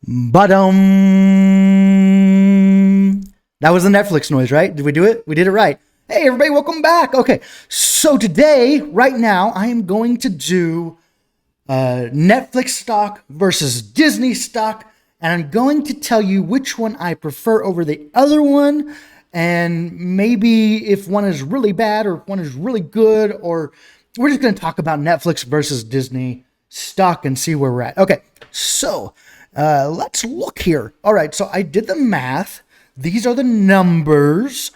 But that was the Netflix noise, right? Did we do it? We did it right. Hey, everybody, welcome back. Okay, so today, right now, I am going to do Netflix stock versus Disney stock, and I'm going to tell you which one I prefer over the other one, and maybe if one is really bad or if one is really good, or we're just going to talk about Netflix versus Disney stock and see where we're at. Okay, so let's look here. All right, so I did the math. These are the numbers.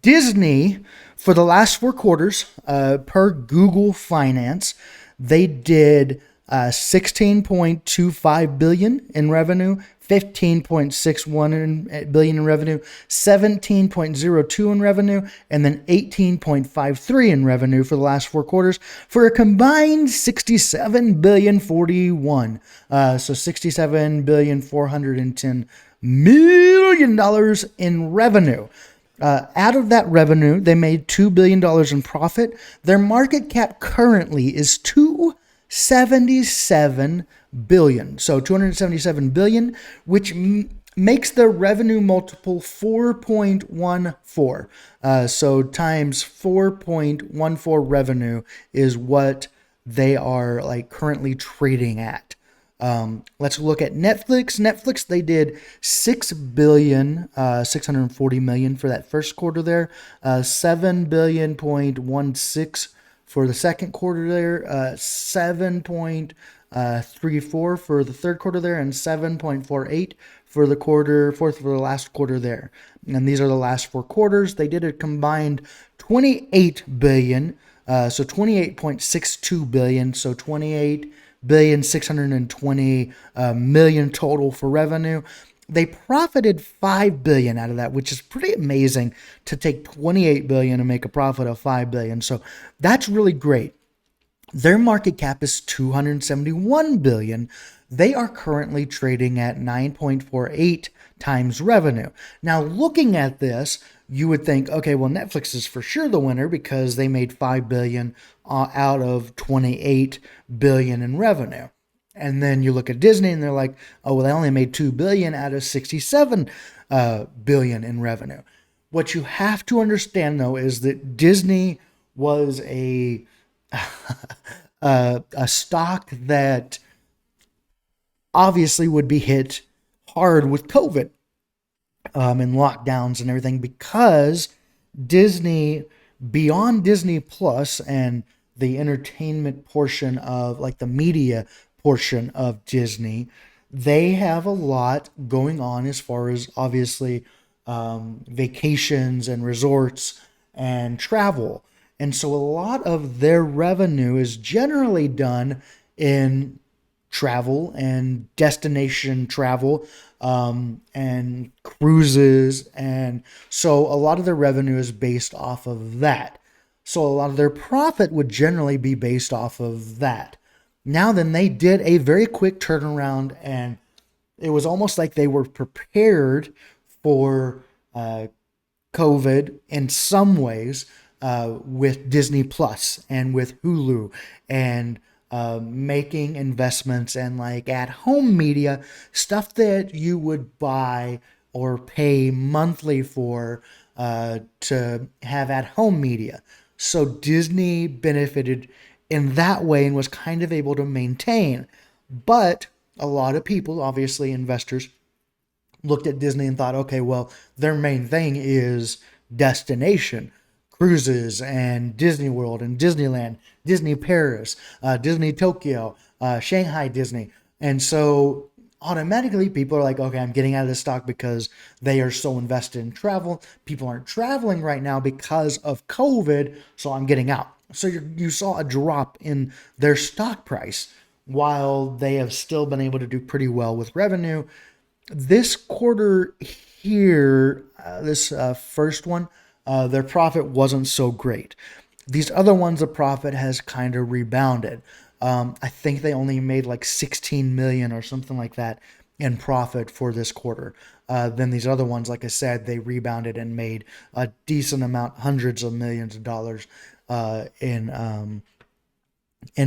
Disney, for the last 4 quarters, per Google Finance, they did 16.25 billion in revenue, 15.61 billion in revenue, 17.02 in revenue, and then 18.53 in revenue for the last 4 quarters, for a combined 67 billion 41. So 67 billion 410 million dollars in revenue. Out of that revenue, they made $2 billion in profit. Their market cap currently is $277 billion. So $277 billion, which makes their revenue multiple 4.14. So times 4.14 revenue is what they are like currently trading at. Let's look at Netflix. Netflix, they did 6,640,000,000 for that first quarter there, 7 billion.16 for the second quarter there, 7.34 for the third quarter there, and 7.48 for the last quarter there. And these are the last 4 quarters. They did a combined 28 billion, so 28.62 billion, so 28,620,000,000 total for revenue. They profited 5 billion out of that, which is pretty amazing to take 28 billion and make a profit of 5 billion. So that's really great. Their market cap is 271 billion. They are currently trading at 9.48 times revenue. Now, looking at this, you would think, okay, well, Netflix is for sure the winner because they made 5 billion out of 28 billion in revenue. And then you look at Disney and they're like, oh, well, they only made 2 billion out of 67 billion in revenue. What you have to understand, though, is that Disney was a stock that obviously would be hit hard with COVID and lockdowns and everything, because Disney, beyond Disney Plus and the entertainment portion of like the media portion of Disney, they have a lot going on as far as obviously vacations and resorts and travel. And so a lot of their revenue is generally done in travel and destination travel, and cruises. And so a lot of their revenue is based off of that. So a lot of their profit would generally be based off of that. Now then, they did a very quick turnaround, and it was almost like they were prepared for COVID in some ways, with Disney Plus and with Hulu, and making investments and like at home media stuff that you would buy or pay monthly for to have at home media. So Disney benefited in that way and was kind of able to maintain. But a lot of people, obviously investors, looked at Disney and thought, okay, well, their main thing is destination cruises and Disney World and Disneyland, Disney Paris, Disney Tokyo, Shanghai Disney. And so automatically people are like, okay, I'm getting out of this stock because they are so invested in travel. People aren't traveling right now because of COVID, so I'm getting out. So you saw a drop in their stock price while they have still been able to do pretty well with revenue. This quarter here, this first one, their profit wasn't so great. These other ones, the profit has kind of rebounded. I think they only made like 16 million or something like that in profit for this quarter. Then these other ones, like I said, they rebounded and made a decent amount, hundreds of millions of dollars in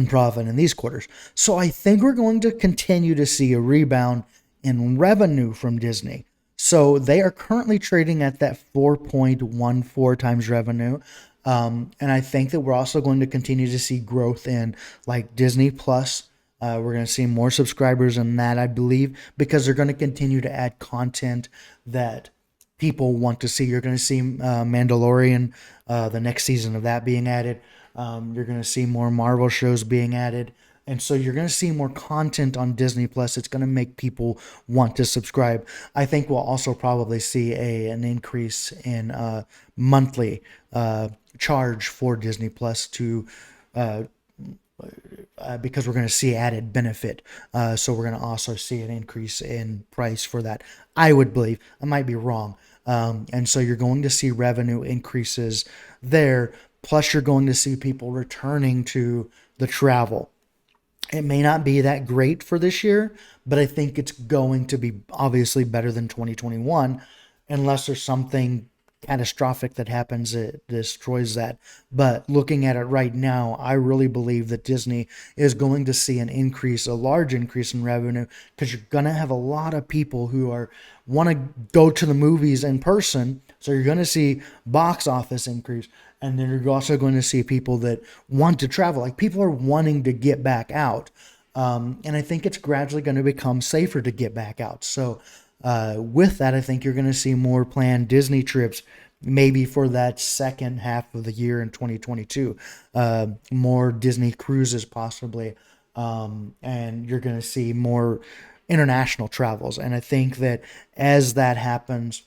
profit in these quarters. So I think we're going to continue to see a rebound in revenue from Disney. So they are currently trading at that 4.14 times revenue. And I think that we're also going to continue to see growth in like Disney Plus. We're going to see more subscribers in that, I believe, because they're going to continue to add content that people want to see. You're going to see Mandalorian, the next season of that being added. You're going to see more Marvel shows being added. And so you're going to see more content on Disney Plus. It's going to make people want to subscribe. I think we'll also probably see an increase in monthly charge for Disney Plus to because we're going to see added benefit. So we're going to also see an increase in price for that. I would believe. I might be wrong. And so you're going to see revenue increases there. Plus, you're going to see people returning to the travel. It may not be that great for this year, but I think it's going to be obviously better than 2021, unless there's something catastrophic that happens that destroys that. But looking at it right now, I really believe that Disney is going to see an increase, a large increase in revenue, because you're going to have a lot of people who are want to go to the movies in person. So you're going to see box office increase. And then you're also going to see people that want to travel. Like people are wanting to get back out. And I think it's gradually going to become safer to get back out. So with that, I think you're going to see more planned Disney trips, maybe for that second half of the year in 2022. More Disney cruises possibly. And you're going to see more international travels. And I think that as that happens,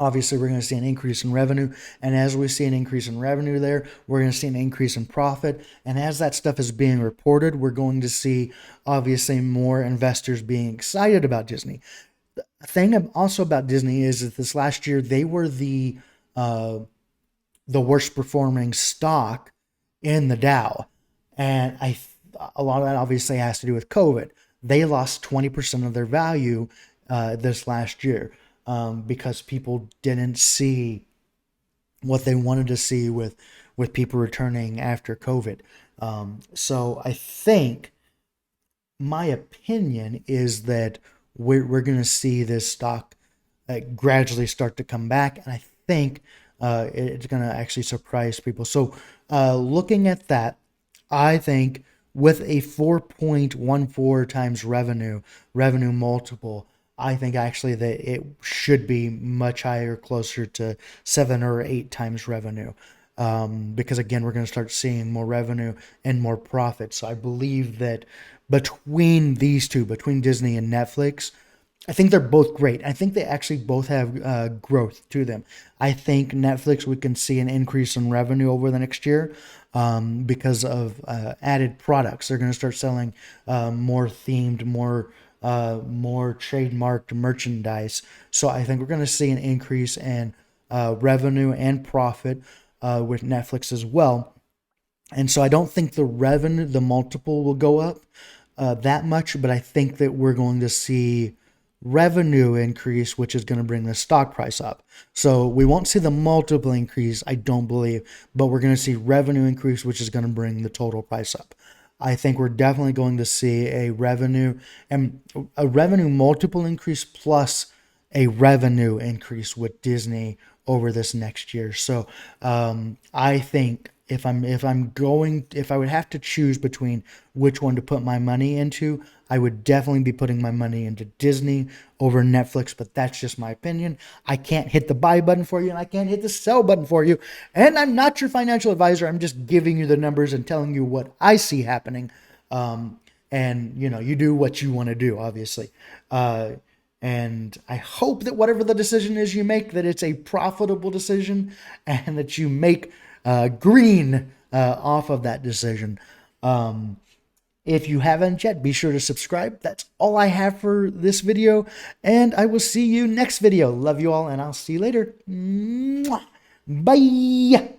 obviously, we're going to see an increase in revenue. And as we see an increase in revenue there, we're going to see an increase in profit. And as that stuff is being reported, we're going to see, obviously, more investors being excited about Disney. The thing also about Disney is that this last year, they were the worst performing stock in the Dow. And a lot of that obviously has to do with COVID. They lost 20% of their value this last year. Because people didn't see what they wanted to see with people returning after COVID. So I think my opinion is that we're going to see this stock gradually start to come back, and I think it's going to actually surprise people. So looking at that, I think with a 4.14 times revenue multiple, I think actually that it should be much higher, closer to 7 or 8 times revenue. Because again, we're going to start seeing more revenue and more profit. So I believe that between these two, between Disney and Netflix, I think they're both great. I think they actually both have growth to them. I think Netflix, we can see an increase in revenue over the next year because of added products. They're going to start selling more themed, more trademarked merchandise. So I think we're going to see an increase in revenue and profit with Netflix as well. And so I don't think the multiple will go up that much, but I think that we're going to see revenue increase, which is going to bring the stock price up. So we won't see the multiple increase, I don't believe, but we're going to see revenue increase, which is going to bring the total price up. I think we're definitely going to see a revenue multiple increase plus a revenue increase with Disney over this next year. So I think if I would have to choose between which one to put my money into, I would definitely be putting my money into Disney over Netflix, but that's just my opinion. I can't hit the buy button for you, and I can't hit the sell button for you. And I'm not your financial advisor. I'm just giving you the numbers and telling you what I see happening. And you do what you want to do, obviously. And I hope that whatever the decision is you make, that it's a profitable decision and that you make green off of that decision. If you haven't yet, be sure to subscribe. That's all I have for this video, and I will see you next video. Love you all, and I'll see you later. Mwah. Bye.